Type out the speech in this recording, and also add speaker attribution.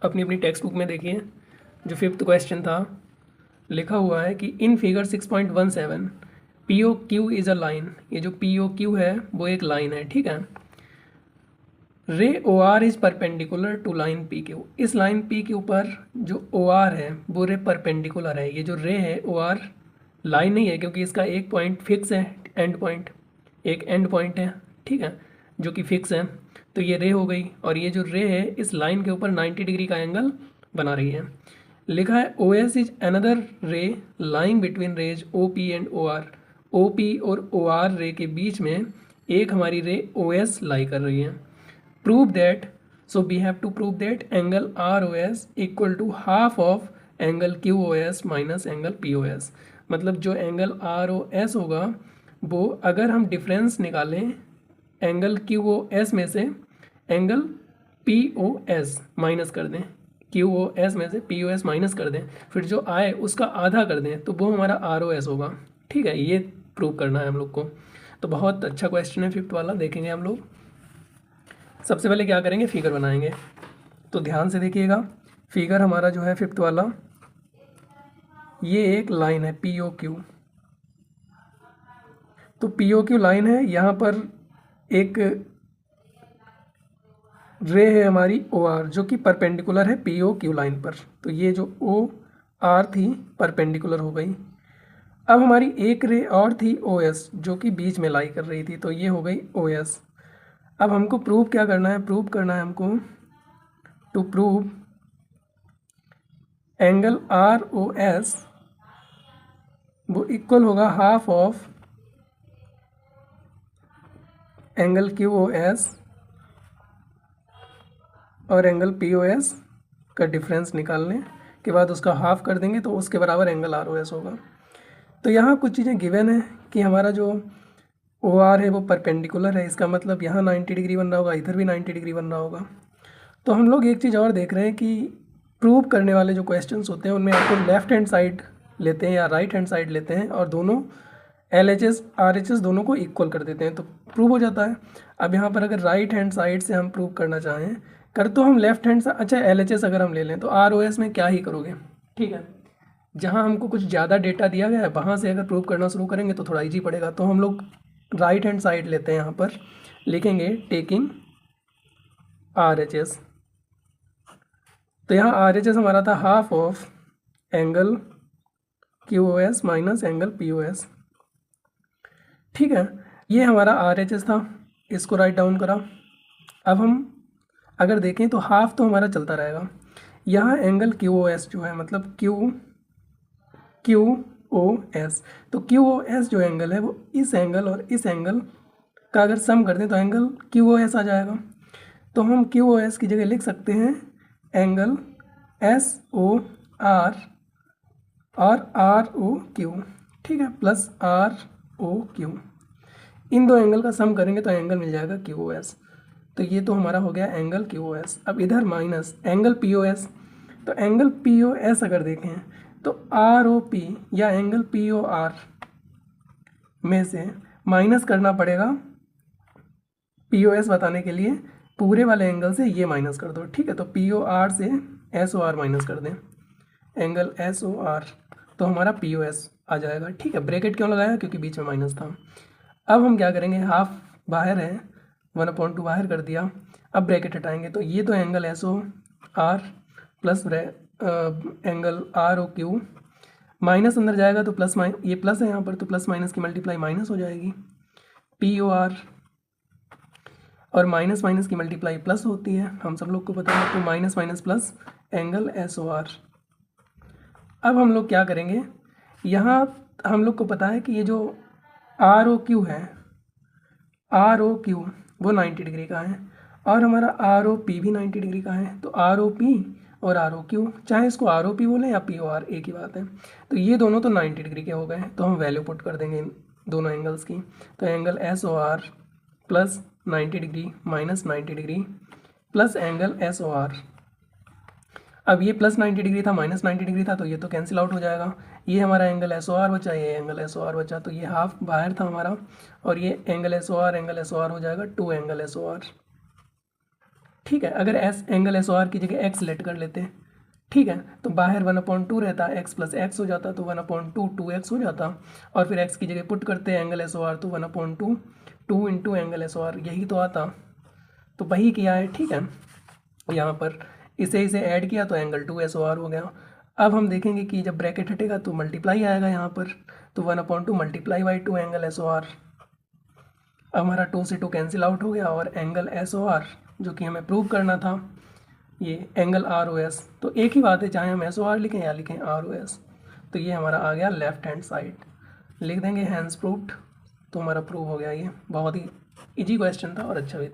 Speaker 1: अपनी अपनी text book में देखिए, जो 5th क्वेश्चन था, लिखा हुआ है कि in figure 6.17 P O Q is a line. ये जो पी ओ क्यू है वो एक लाइन है, ठीक है। Ray O R is perpendicular to line P Q. इस लाइन पी के ऊपर जो ओ आर है वो रे परपेंडिकुलर है। ये जो रे है ओ आर लाइन नहीं है, क्योंकि इसका एक पॉइंट फिक्स है, एंड पॉइंट, एक एंड पॉइंट है, ठीक है, जो कि फिक्स है। तो ये रे हो गई, और ये जो रे है इस लाइन के ऊपर 90 डिग्री का एंगल बना रही है। लिखा है O S is another ray lying between rays O P and O R. O P और ओ आर रे के बीच में एक हमारी रे ओ एस लाई कर रही है। Prove that, so we have to prove that angle ROS equal to half of angle QOS minus angle POS। मतलब जो एंगल ROS होगा वो, अगर हम डिफरेंस निकालें एंगल QOS में से एंगल POS माइनस कर दें, QOS में से POS माइनस कर दें, फिर जो आए उसका आधा कर दें, तो वो हमारा ROS होगा, ठीक है। ये प्रूव करना है हम लोग को। तो बहुत अच्छा क्वेश्चन है 5th वाला, देखेंगे हम लोग। सबसे पहले क्या करेंगे, फिगर बनाएंगे। तो ध्यान से देखिएगा, फिगर हमारा जो है 5th वाला, ये एक लाइन है पी ओ क्यू। तो पी ओ क्यू लाइन है, यहाँ पर एक रे है हमारी ओ आर, जो कि परपेंडिकुलर है पी ओ क्यू लाइन पर। तो ये जो ओ आर थी परपेंडिकुलर हो गई। अब हमारी एक रे और थी ओ एस, जो कि बीच में लाई कर रही थी, तो ये हो गई ओ एस। अब हमको प्रूव क्या करना है, प्रूव करना है हमको, to prove angle R O S वो इक्वल होगा half of angle Q O S और एंगल पी ओ एस का डिफरेंस निकालने के बाद उसका हाफ कर देंगे, तो उसके बराबर एंगल आर ओ एस होगा। तो यहाँ कुछ चीज़ें गिवन है कि हमारा जो ओ आर है वो परपेंडिकुलर है, इसका मतलब यहाँ 90 डिग्री बन रहा होगा, इधर भी 90 डिग्री बन रहा होगा। तो हम लोग एक चीज़ और देख रहे हैं कि प्रूव करने वाले जो क्वेश्चंस होते हैं उनमें आपको लेफ्ट हैंड साइड लेते हैं या राइट हैंड साइड लेते हैं, और दोनों L H S R H S दोनों को इक्वल कर देते हैं, तो प्रूव हो जाता है। अब यहाँ पर अगर राइट हैंड साइड से हम प्रूव करना चाहें, कर तो हम लेफ्ट हैंड से, अच्छा एल एच एस अगर हम ले लें तो आर ओ एस में क्या ही करोगे, ठीक है। जहाँ हमको कुछ ज़्यादा डेटा दिया गया है वहाँ से अगर प्रूव करना शुरू करेंगे तो थोड़ा ईजी पड़ेगा। तो हम लोग राइट हैंड साइड लेते हैं, यहाँ पर लिखेंगे टेकिंग आर एच एस। तो यहाँ आर एच एस हमारा था half of angle Q O S minus angle P O S, ठीक है। ये हमारा आर एच एस था, इसको राइट डाउन करा। अब हम अगर देखें तो हाफ तो हमारा चलता रहेगा। यहाँ एंगल क्यू ओ एस जो है, मतलब क्यू ओ एस, तो क्यू ओ एस जो एंगल है वो इस एंगल और इस एंगल का अगर सम कर दें तो एंगल क्यू ओ एस आ जाएगा। तो हम क्यू ओ एस की जगह लिख सकते हैं एंगल एस ओ आर और आर ओ क्यू, ठीक है, प्लस आर ओ क्यू। इन दो एंगल का सम करेंगे तो एंगल मिल जाएगा क्यू ओ एस। तो ये तो हमारा हो गया एंगल क्यू ओ एस। अब इधर minus angle P O S, तो एंगल पी ओ एस अगर देखें तो आर ओ पी या एंगल पी ओ आर में से माइनस करना पड़ेगा पी ओ एस बताने के लिए, पूरे वाले एंगल से ये माइनस कर दो, ठीक है। तो पी ओ आर से एस ओ आर माइनस कर दें, एंगल एस ओ आर, तो हमारा पी ओ एस आ जाएगा, ठीक है। ब्रैकेट क्यों लगाया, क्योंकि बीच में माइनस था। अब हम क्या करेंगे, हाफ बाहर है, 1/2 बाहर कर दिया। अब ब्रैकेट हटाएंगे तो ये तो angle S O R plus angle R O Q, minus अंदर जाएगा तो प्लस ये प्लस है यहाँ पर, तो प्लस माइनस की मल्टीप्लाई माइनस हो जाएगी, पी ओ आर, और माइनस माइनस की मल्टीप्लाई प्लस होती है, हम सब लोग को पता है। तो minus minus plus angle S O R. अब हम लोग क्या करेंगे, यहाँ हम लोग को पता है कि ये जो आर ओ क्यू है, आर ओ क्यू वो 90 डिग्री का है, और हमारा आर ओ पी भी 90 डिग्री का है। तो आर ओ पी और आर ओ क्यू, चाहे इसको आर ओ पी बोलें या पी ओ आर, एक ही बात है। तो ये दोनों तो 90 डिग्री के हो गए, तो हम वैल्यू पुट कर देंगे इन दोनों एंगल्स की। तो angle S O R plus 90 degree minus 90 degree plus angle S O R. अब ये प्लस 90 डिग्री था, माइनस 90 डिग्री था, तो ये तो कैंसिल आउट हो जाएगा। ये हमारा एंगल एस ओ आर बचा, ये एंगल एस ओ आर बचा, तो ये हाफ बाहर था हमारा, और ये एंगल एस ओ आर हो जाएगा 2 एंगल एस ओ आर, ठीक है। अगर S angle S O R की जगह एक्स लेट कर लेते, ठीक है, तो बाहर 1/2 रहता, एक्स प्लस एक्स हो जाता, तो 1/2 2x हो जाता, और फिर एक्स की जगह पुट करते हैं एंगल एस ओ आर, तो 1/2 2 into angle S O R, यही तो आता। तो वही किया है, ठीक है। यहाँ पर इसे ऐड किया तो एंगल 2SOR हो गया। अब हम देखेंगे कि जब ब्रैकेट हटेगा तो मल्टीप्लाई आएगा यहाँ पर, तो 1/2 मल्टीप्लाई बाई 2 एंगल SOR। अब हमारा 2 से 2 कैंसिल आउट हो गया, और एंगल SOR जो कि हमें प्रूव करना था, ये एंगल ROS। तो एक ही बात है, चाहे हम SOR लिखें या लिखें ROS। तो ये हमारा आ गया लेफ्ट हैंड साइड, लिख देंगे हैंस प्रूव्ड। तो हमारा प्रूव हो गया। ये बहुत ही इजी क्वेश्चन था और अच्छा भी था।